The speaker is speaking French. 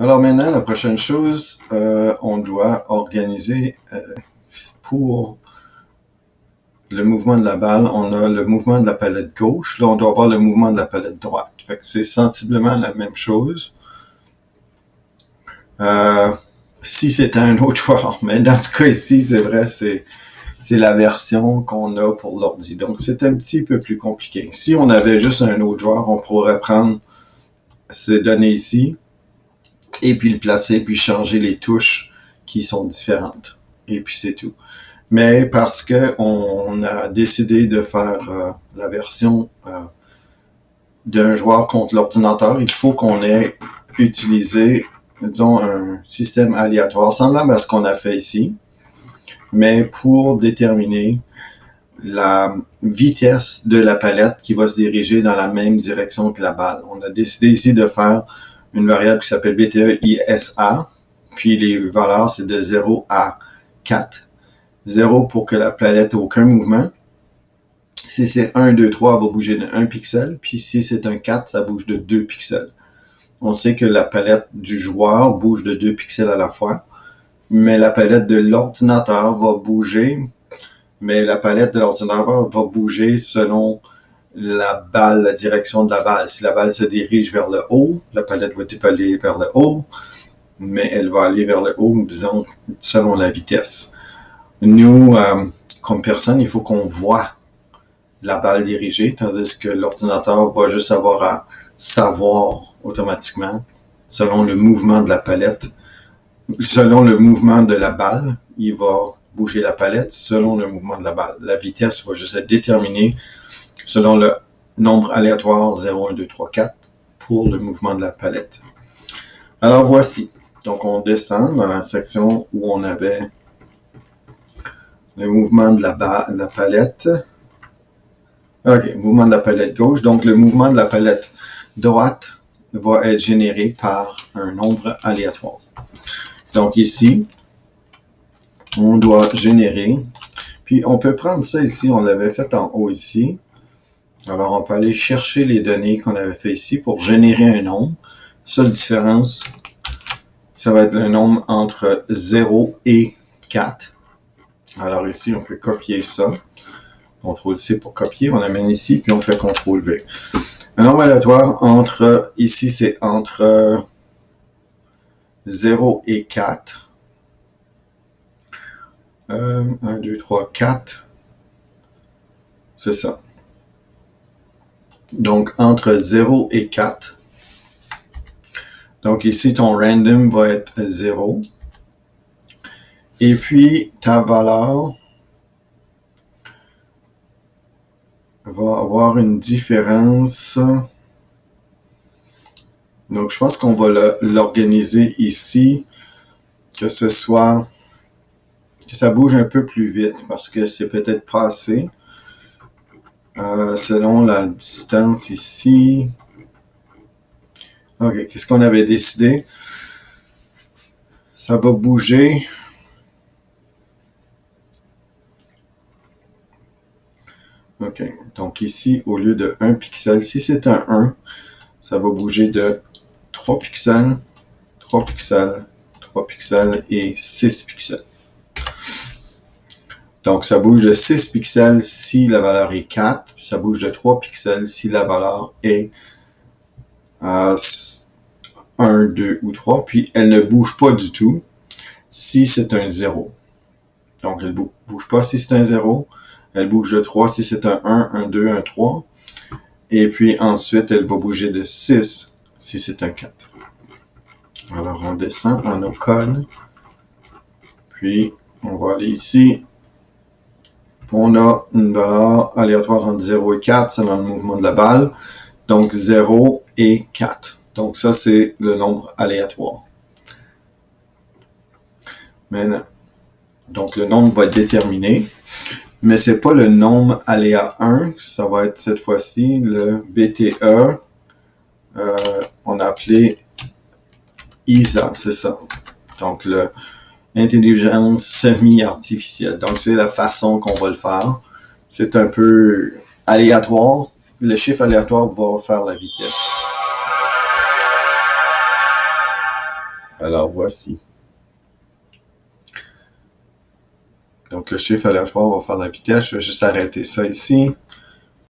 Alors maintenant, la prochaine chose, on doit organiser pour le mouvement de la balle, on a le mouvement de la palette gauche. Là, on doit avoir le mouvement de la palette droite. Fait que c'est sensiblement la même chose. Si c'était un autre joueur, mais dans ce cas ici, c'est vrai, c'est la version qu'on a pour l'ordi. Donc, c'est un petit peu plus compliqué. Si on avait juste un autre joueur, on pourrait prendre ces données ici et puis le placer, puis changer les touches qui sont différentes. Et puis c'est tout. Mais parce que on a décidé de faire la version d'un joueur contre l'ordinateur, il faut qu'on ait utilisé, disons, un système aléatoire semblable à ce qu'on a fait ici, mais pour déterminer la vitesse de la palette qui va se diriger dans la même direction que la balle. On a décidé ici de faire une variable qui s'appelle BTE-ISA, puis les valeurs, c'est de 0 à 4. 0 pour que la palette ait aucun mouvement. Si c'est 1, 2, 3, elle va bouger de 1 pixel, puis si c'est un 4, ça bouge de 2 pixels. On sait que la palette du joueur bouge de 2 pixels à la fois, mais la palette de l'ordinateur va bouger, mais la palette de l'ordinateur va bouger selon la balle, la direction de la balle. Si la balle se dirige vers le haut, la palette va aller vers le haut, mais elle va aller vers le haut, disons, selon la vitesse. Nous, comme personne, il faut qu'on voit la balle dirigée, tandis que l'ordinateur va juste avoir à savoir automatiquement, selon le mouvement de la palette, selon le mouvement de la balle, il va bouger la palette selon le mouvement de la balle. La vitesse va juste être déterminée selon le nombre aléatoire 0, 1, 2, 3, 4 pour le mouvement de la palette. Alors voici. Donc on descend dans la section où on avait le mouvement de la palette. OK, mouvement de la palette gauche. Donc le mouvement de la palette droite va être généré par un nombre aléatoire. Donc ici, on doit générer. Puis on peut prendre ça ici, on l'avait fait en haut ici. Alors on peut aller chercher les données qu'on avait fait ici pour générer un nombre. Seule différence, ça va être le nombre entre 0 et 4. Alors ici, on peut copier ça. CTRL-C pour copier, on amène ici, puis on fait CTRL-V. Un nombre aléatoire entre, ici c'est entre 0 et 4. 1, 2, 3, 4. C'est ça. Donc, entre 0 et 4. Donc, ici, ton random va être 0. Et puis, ta valeur va avoir une différence. Donc, je pense qu'on va l'organiser ici, que ce soit, que ça bouge un peu plus vite, parce que c'est peut-être pas assez. Selon la distance ici. OK, qu'est-ce qu'on avait décidé? Ça va bouger. OK, donc ici, au lieu de 1 pixel, si c'est un 1, ça va bouger de 3 pixels, 3 pixels, 3 pixels et 6 pixels. Donc, ça bouge de 6 pixels si la valeur est 4, puis ça bouge de 3 pixels si la valeur est 1, 2 ou 3, puis elle ne bouge pas du tout si c'est un 0. Donc, elle ne bouge pas si c'est un 0, elle bouge de 3 si c'est un 1, un 2, un 3, et puis ensuite, elle va bouger de 6 si c'est un 4. Alors, on descend dans nos codes, puis on va aller ici. On a une valeur aléatoire entre 0 et 4 selon le mouvement de la balle. Donc 0 et 4. Donc ça, c'est le nombre aléatoire. Maintenant, donc le nombre va être déterminé. Mais ce n'est pas le nombre aléa 1. Ça va être cette fois-ci le BTE. On a appelé ISA, c'est ça. Donc le intelligence semi-artificielle. Donc, c'est la façon qu'on va le faire. C'est un peu aléatoire. Le chiffre aléatoire va faire la vitesse. Alors voici. Donc le chiffre aléatoire va faire la vitesse. Je vais juste arrêter ça ici.